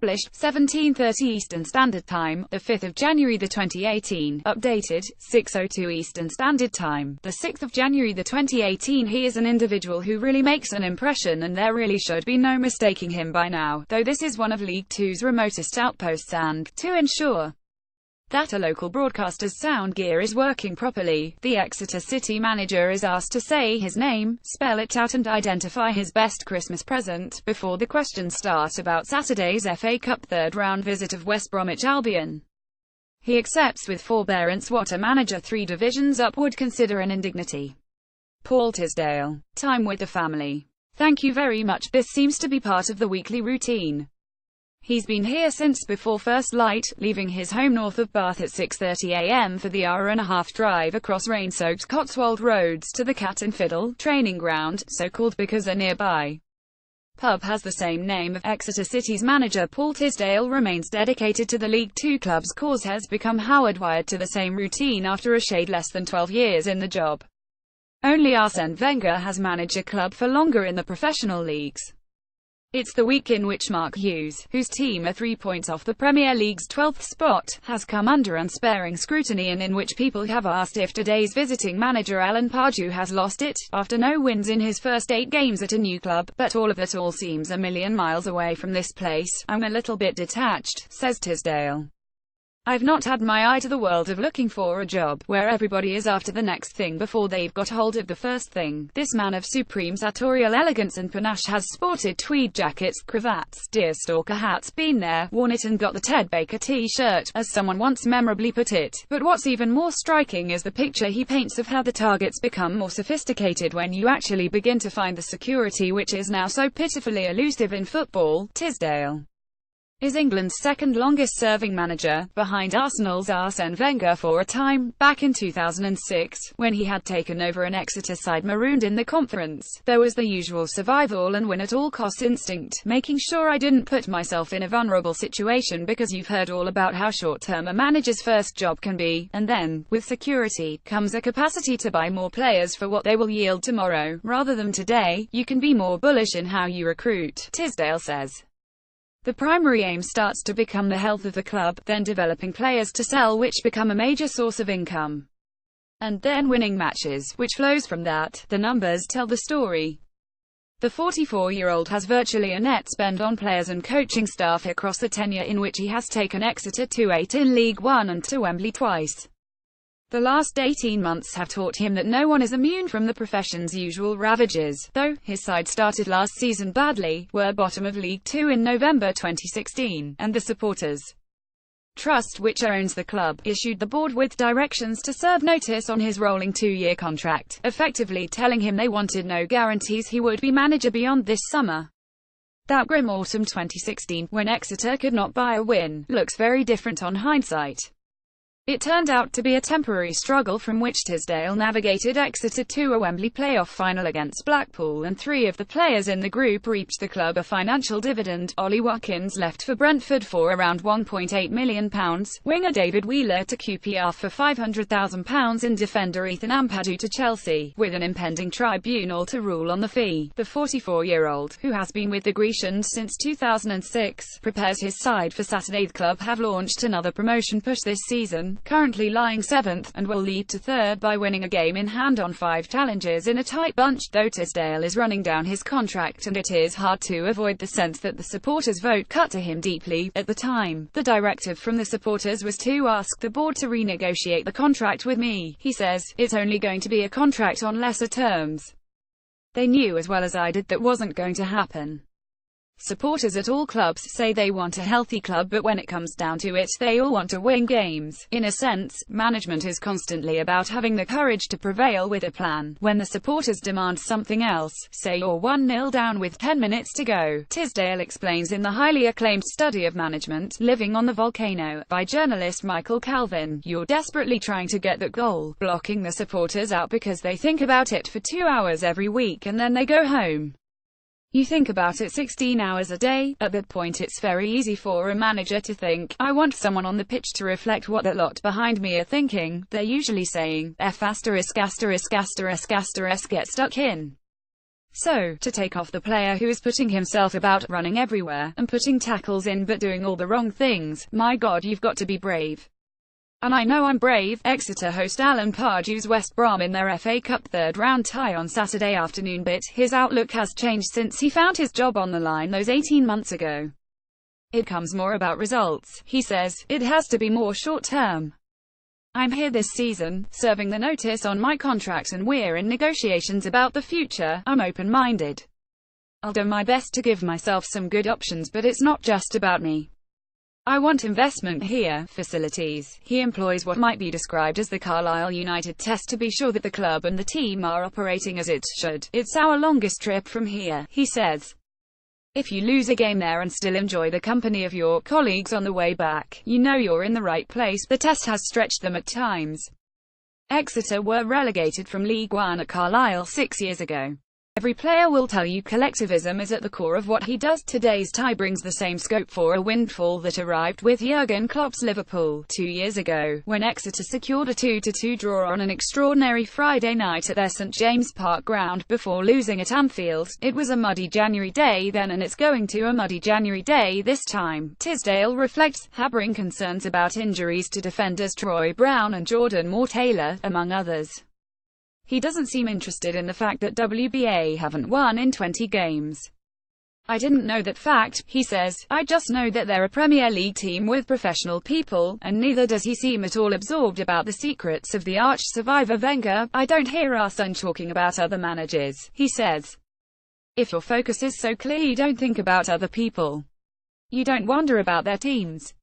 published 17:30 Eastern Standard Time, the 5th of January 2018, updated 6:02 Eastern Standard Time, the 6th of January 2018. He is an individual who really makes an impression, and there really should be no mistaking him by now, though this is one of League Two's remotest outposts, and to ensure that a local broadcaster's sound gear is working properly, the Exeter City manager is asked to say his name, spell it out and identify his best Christmas present, before the questions start about Saturday's FA Cup third-round visit of West Bromwich Albion. He accepts with forbearance what a manager 3 divisions up would consider an indignity. Paul Tisdale. Time with the family. Thank you very much. This seems to be part of the weekly routine. He's been here since before first light, leaving his home north of Bath at 6:30 a.m. for the hour-and-a-half drive across rain-soaked Cotswold roads to the Cat and Fiddle training ground, so called because a nearby pub has the same name of Exeter City's manager. Paul Tisdale remains dedicated to the League Two club's cause, has become hardwired to the same routine after a shade less than 12 years in the job. Only Arsene Wenger has managed a club for longer in the professional leagues. It's the week in which Mark Hughes, whose team are 3 points off the Premier League's 12th spot, has come under unsparing scrutiny, and in which people have asked if today's visiting manager Alan Pardew has lost it, after no wins in his first 8 games at a new club. But all of it all seems a million miles away from this place. I'm a little bit detached, says Tisdale. I've not had my eye to the world of looking for a job, where everybody is after the next thing before they've got hold of the first thing. This man of supreme sartorial elegance and panache has sported tweed jackets, cravats, deerstalker hats, been there, worn it and got the Ted Baker t-shirt, as someone once memorably put it. But what's even more striking is the picture he paints of how the targets become more sophisticated when you actually begin to find the security which is now so pitifully elusive in football. Tisdale is England's second longest-serving manager, behind Arsenal's Arsene Wenger for a time, back in 2006, when he had taken over an Exeter side marooned in the conference. There was the usual survival and win-at-all-costs instinct, making sure I didn't put myself in a vulnerable situation, because you've heard all about how short-term a manager's first job can be, and then, with security, comes a capacity to buy more players for what they will yield tomorrow, rather than today. You can be more bullish in how you recruit, Tisdale says. The primary aim starts to become the health of the club, then developing players to sell, which become a major source of income. And then winning matches, which flows from that. The numbers tell the story. The 44-year-old has virtually a net spend on players and coaching staff across the tenure in which he has taken Exeter to 8 in League One and to Wembley twice. The last 18 months have taught him that no one is immune from the profession's usual ravages. Though his side started last season badly, were bottom of League Two in November 2016, and the supporters' trust, which owns the club, issued the board with directions to serve notice on his rolling 2-year contract, effectively telling him they wanted no guarantees he would be manager beyond this summer. That grim autumn 2016, when Exeter could not buy a win, looks very different on hindsight. It turned out to be a temporary struggle from which Tisdale navigated Exeter to a Wembley playoff final against Blackpool, and 3 of the players in the group reaped the club a financial dividend. Ollie Watkins left for Brentford for around £1.8 million, winger David Wheeler to QPR for £500,000 and defender Ethan Ampadu to Chelsea, with an impending tribunal to rule on the fee. The 44-year-old, who has been with the Grecians since 2006, prepares his side for Saturday. The club have launched another promotion push this season, currently lying 7th, and will lead to 3rd by winning a game in hand on 5 challenges in a tight bunch. Though Tisdale is running down his contract, and it is hard to avoid the sense that the supporters' vote cut to him deeply. At the time, the directive from the supporters was to ask the board to renegotiate the contract with me. He says, it's only going to be a contract on lesser terms. They knew as well as I did that wasn't going to happen. Supporters at all clubs say they want a healthy club, but when it comes down to it, they all want to win games. In a sense, management is constantly about having the courage to prevail with a plan. When the supporters demand something else, say you're 1-0 down with 10 minutes to go. Tisdale explains in the highly acclaimed study of management, Living on the Volcano, by journalist Michael Calvin, you're desperately trying to get that goal, blocking the supporters out because they think about it for 2 hours every week and then they go home. You think about it 16 hours a day. At that point it's very easy for a manager to think, I want someone on the pitch to reflect what that lot behind me are thinking. They're usually saying, F********** get stuck in. So, to take off the player who is putting himself about, running everywhere, and putting tackles in but doing all the wrong things, my God, you've got to be brave. And I know I'm brave. Exeter host Alan Pardew's West Brom in their FA Cup third-round tie on Saturday afternoon, but his outlook has changed since he found his job on the line those 18 months ago. It comes more about results, he says. It has to be more short-term. I'm here this season, serving the notice on my contract, and we're in negotiations about the future. I'm open-minded. I'll do my best to give myself some good options, but it's not just about me. I want investment here, facilities. He employs what might be described as the Carlisle United test to be sure that the club and the team are operating as it should. It's our longest trip from here, he says. If you lose a game there and still enjoy the company of your colleagues on the way back, you know you're in the right place. The test has stretched them at times. Exeter were relegated from League One at Carlisle 6 years ago. Every player will tell you collectivism is at the core of what he does. Today's tie brings the same scope for a windfall that arrived with Jurgen Klopp's Liverpool 2 years ago, when Exeter secured a 2-2 draw on an extraordinary Friday night at their St James Park ground, before losing at Anfield. It was a muddy January day then, and it's going to a muddy January day this time. Tisdale reflects, harboring concerns about injuries to defenders Troy Brown and Jordan Moore-Taylor, among others. He doesn't seem interested in the fact that WBA haven't won in 20 games. I didn't know that fact, he says. I just know that they're a Premier League team with professional people, and neither does he seem at all absorbed about the secrets of the arch-survivor Wenger. I don't hear our son talking about other managers, he says. If your focus is so clear, you don't think about other people. You don't wonder about their teams.